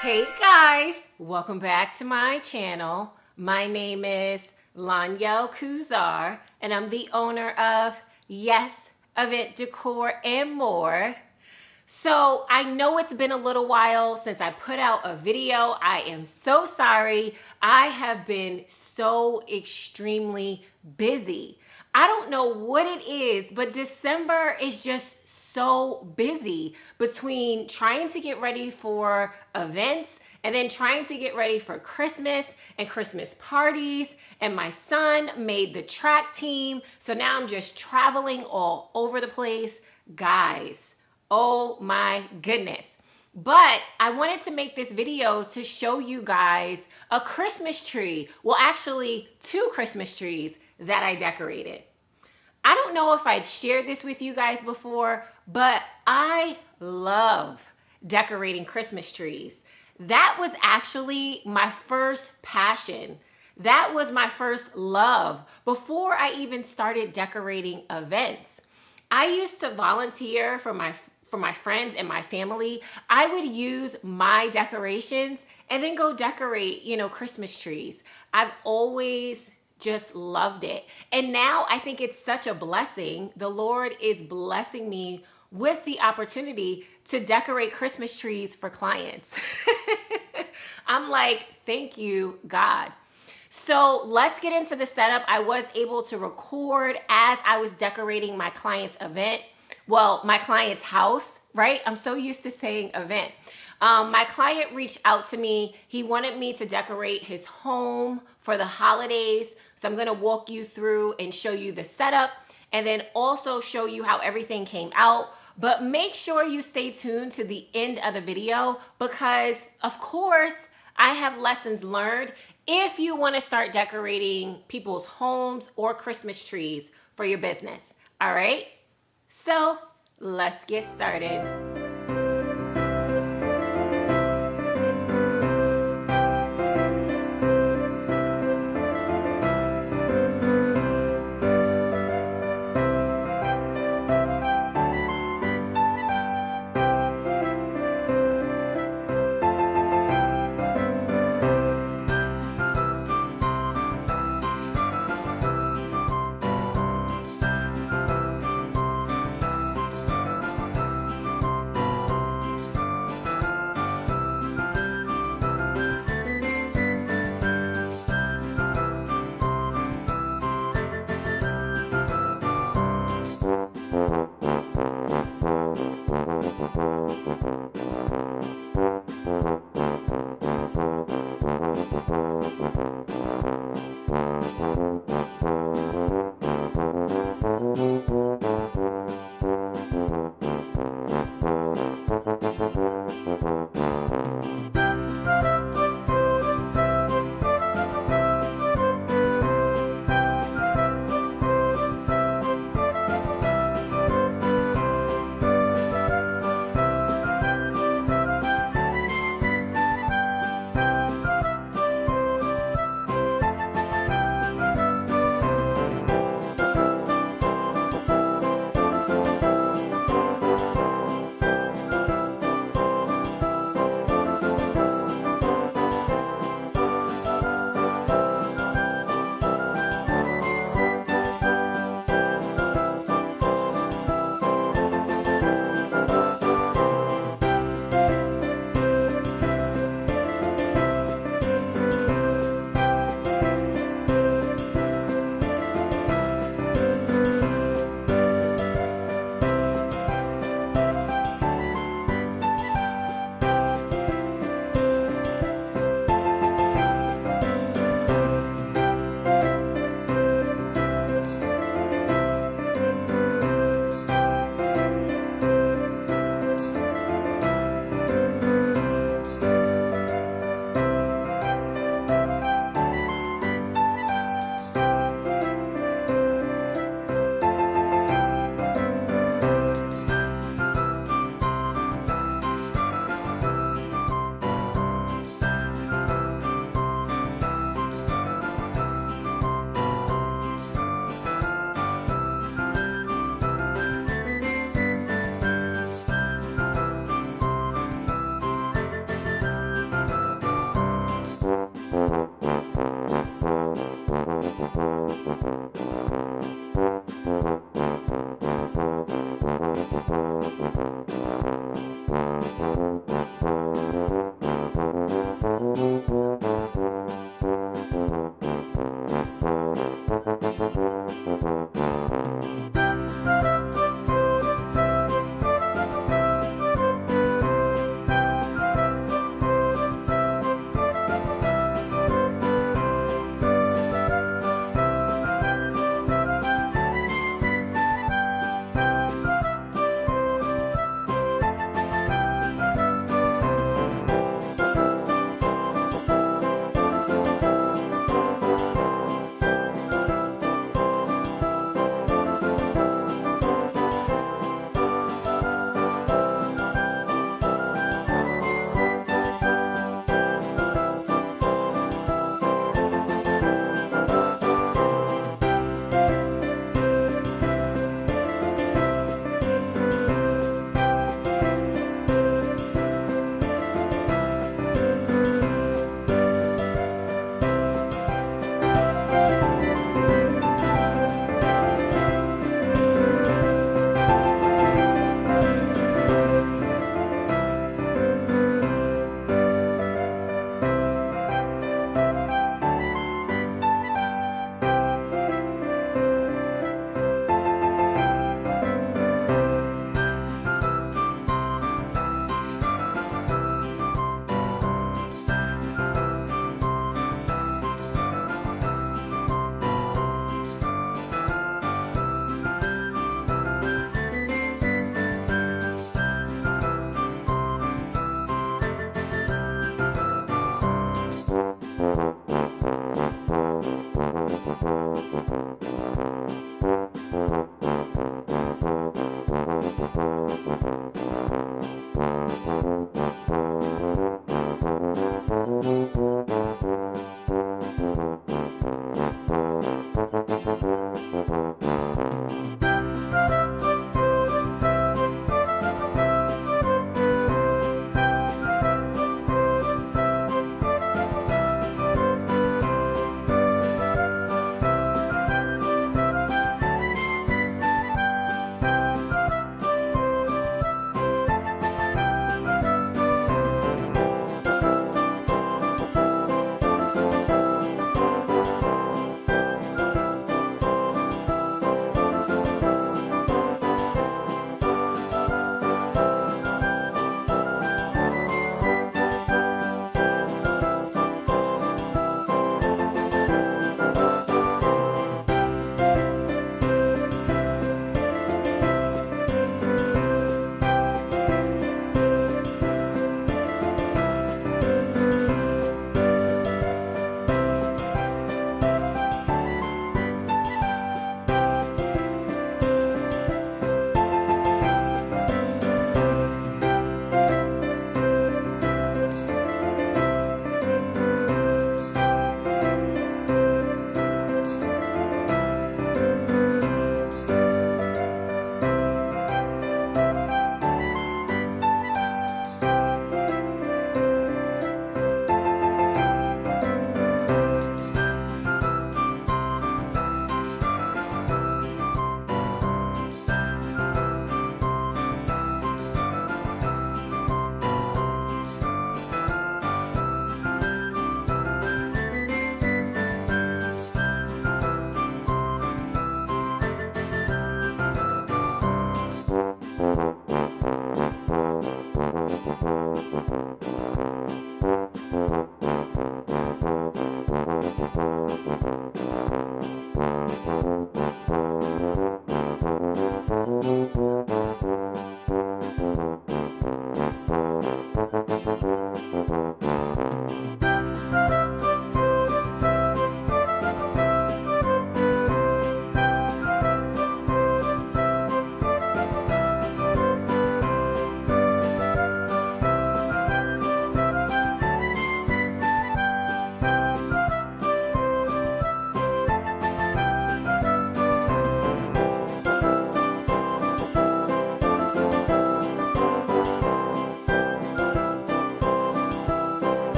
Hey guys, welcome back to my channel. My name is Lanyel Kuzar and I'm the owner of Yes Event Decor and More. So I know it's been a little while since I put out a video. I am so sorry. I have been so extremely busy. I don't know what it is, but December is just so busy between trying to get ready for events and then trying to get ready for Christmas and Christmas parties. And my son made the track team. So now I'm just traveling all over the place. Guys, oh my goodness. But I wanted to make this video to show you guys a Christmas tree. Well, actually, two Christmas trees that I decorated. I don't know if I'd shared this with you guys before, but I love decorating Christmas trees. That was actually my first passion. That was my first love before I even started decorating events. I used to volunteer for my friends and my family. I would use my decorations and then go decorate, Christmas trees. I've always just loved it. And now I think it's such a blessing. The Lord is blessing me with the opportunity to decorate Christmas trees for clients. I'm like, thank you, God. So let's get into the setup. I was able to record as I was decorating my client's event. Well, my client's house, right? I'm so used to saying event. My client reached out to me. He wanted me to decorate his home for the holidays. So I'm gonna walk you through and show you the setup and then also show you how everything came out. But make sure you stay tuned to the end of the video because, of course, I have lessons learned if you wanna start decorating people's homes or Christmas trees for your business, all right? So let's get started.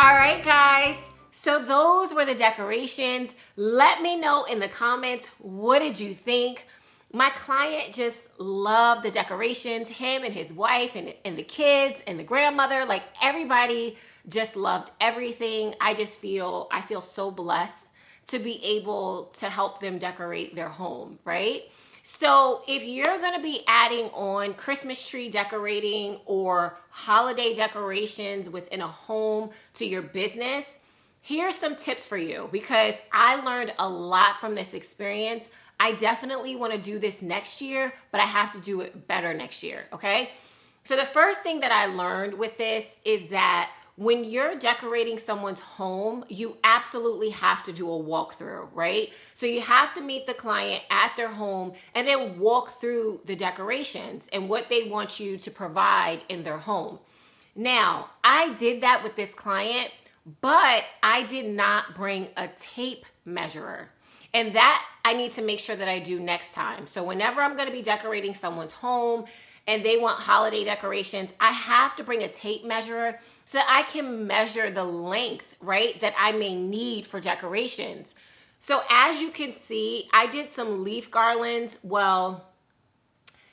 All right, guys. So those were the decorations. Let me know in the comments, what did you think? My client just loved the decorations, him and his wife and the kids and the grandmother, like everybody just loved everything. I feel so blessed to be able to help them decorate their home, right? So if you're gonna be adding on Christmas tree decorating or holiday decorations within a home to your business, here's some tips for you because I learned a lot from this experience. I definitely wanna do this next year, but I have to do it better next year, okay? So the first thing that I learned with this is that when you're decorating someone's home, you absolutely have to do a walkthrough, right? So you have to meet the client at their home and then walk through the decorations and what they want you to provide in their home. Now, I did that with this client, but I did not bring a tape measurer. And that I need to make sure that I do next time. So whenever I'm gonna be decorating someone's home and they want holiday decorations, I have to bring a tape measure so that I can measure the length, right, that I may need for decorations. So as you can see, I did some leaf garlands. Well,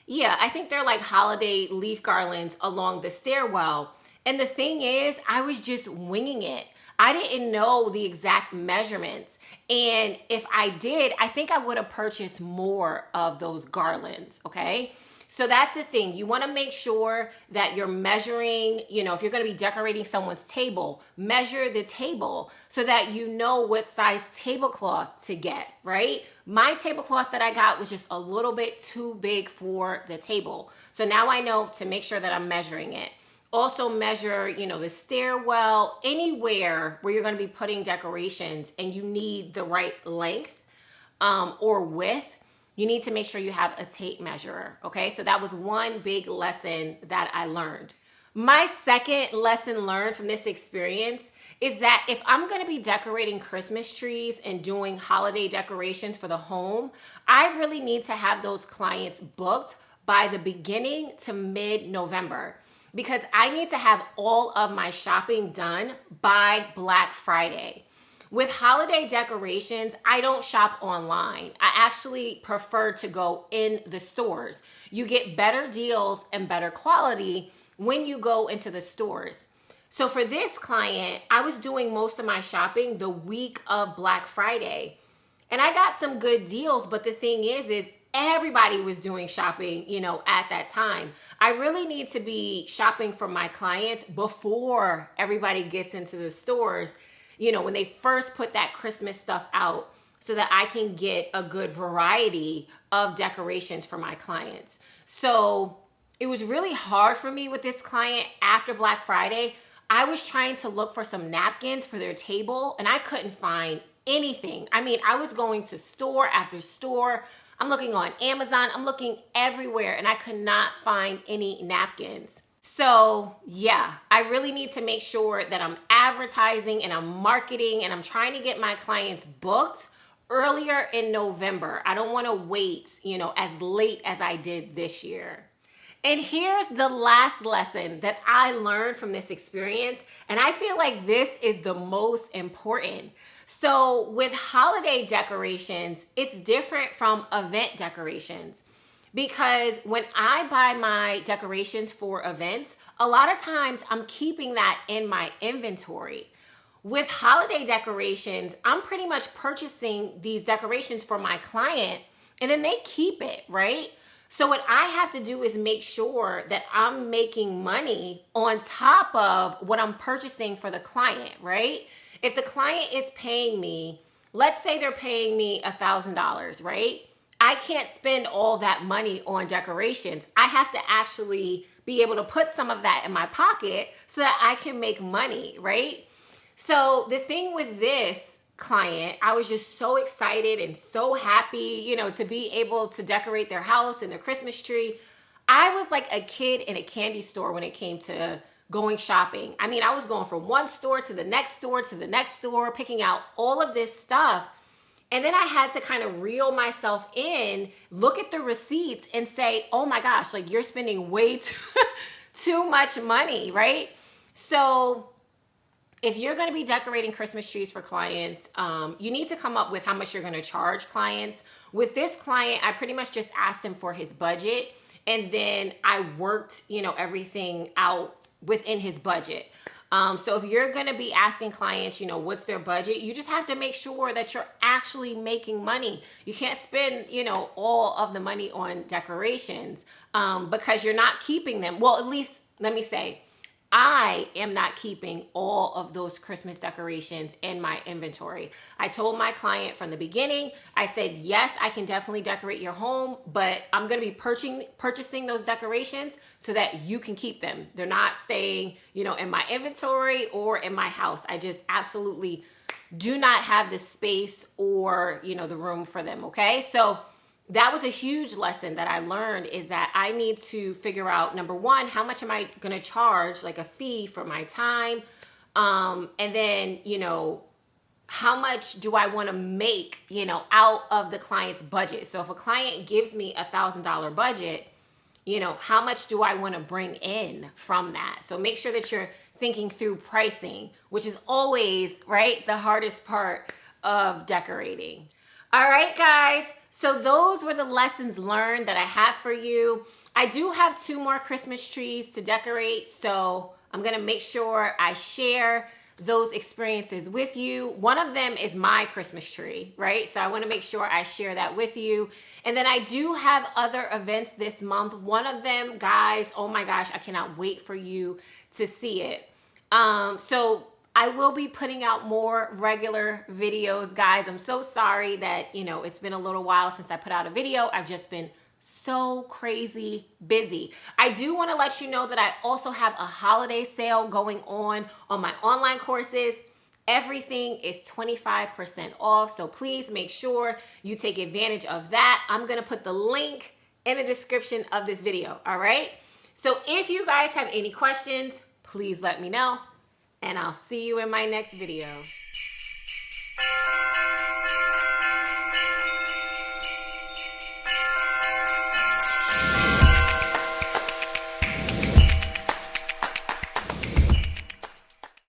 yeah, I think they're like holiday leaf garlands along the stairwell. And the thing is, I was just winging it. I didn't know the exact measurements. And if I did, I think I would have purchased more of those garlands, okay? So that's the thing. You want to make sure that you're measuring, if you're going to be decorating someone's table, measure the table so that you know what size tablecloth to get, right? My tablecloth that I got was just a little bit too big for the table. So now I know to make sure that I'm measuring it. Also measure, the stairwell, anywhere where you're going to be putting decorations and you need the right length or width. You need to make sure you have a tape measurer, okay? So that was one big lesson that I learned. My second lesson learned from this experience is that if I'm gonna be decorating Christmas trees and doing holiday decorations for the home, I really need to have those clients booked by the beginning to mid-November because I need to have all of my shopping done by Black Friday. With holiday decorations, I don't shop online. I actually prefer to go in the stores. You get better deals and better quality when you go into the stores. So for this client, I was doing most of my shopping the week of Black Friday. And I got some good deals, but the thing is everybody was doing shopping, at that time. I really need to be shopping for my clients before everybody gets into the stores. when they first put that Christmas stuff out so that I can get a good variety of decorations for my clients. So it was really hard for me with this client after Black Friday. I was trying to look for some napkins for their table and I couldn't find anything. I mean, I was going to store after store. I'm looking on Amazon. I'm looking everywhere and I could not find any napkins. So yeah, I really need to make sure that I'm advertising and I'm marketing and I'm trying to get my clients booked earlier in November. I don't want to wait, as late as I did this year. And here's the last lesson that I learned from this experience, and I feel like this is the most important. So with holiday decorations, it's different from event decorations because when I buy my decorations for events, a lot of times I'm keeping that in my inventory. With holiday decorations, I'm pretty much purchasing these decorations for my client and then they keep it, right? So what I have to do is make sure that I'm making money on top of what I'm purchasing for the client, right? If the client is paying me, let's say they're paying me $1,000, right? I can't spend all that money on decorations. I have to actually be able to put some of that in my pocket so that I can make money, right? So the thing with this client, I was just so excited and so happy, to be able to decorate their house and their Christmas tree. I was like a kid in a candy store when it came to going shopping. I mean, I was going from one store to the next store to the next store, picking out all of this stuff. And then I had to kind of reel myself in, look at the receipts and say, oh my gosh, like you're spending way too much money, right? So if you're going to be decorating Christmas trees for clients, you need to come up with how much you're going to charge clients. With this client, I pretty much just asked him for his budget and then I worked, everything out within his budget. So if you're going to be asking clients, what's their budget, you just have to make sure that you're actually making money. You can't spend, all of the money on decorations because you're not keeping them. Well, at least let me say, I am not keeping all of those Christmas decorations in my inventory. I told my client from the beginning, I said, yes, I can definitely decorate your home, but I'm going to be purchasing those decorations so that you can keep them. They're not staying, in my inventory or in my house. I just absolutely do not have the space or, the room for them. Okay. So that was a huge lesson that I learned is that I need to figure out, number one, how much am I going to charge, like a fee for my time? And then, how much do I want to make, out of the client's budget? So if a client gives me $1,000 budget, how much do I want to bring in from that? So make sure that you're thinking through pricing, which is always, right, the hardest part of decorating. All right, guys. So those were the lessons learned that I have for you. I do have 2 more Christmas trees to decorate, so I'm going to make sure I share those experiences with you. One of them is my Christmas tree, right? So I want to make sure I share that with you. And then I do have other events this month. One of them, guys, oh my gosh, I cannot wait for you to see it. So I will be putting out more regular videos, guys. I'm so sorry that, it's been a little while since I put out a video. I've just been so crazy busy. I do want to let you know that I also have a holiday sale going on my online courses. Everything is 25% off, so please make sure you take advantage of that. I'm going to put the link in the description of this video, all right? So if you guys have any questions, please let me know. And I'll see you in my next video.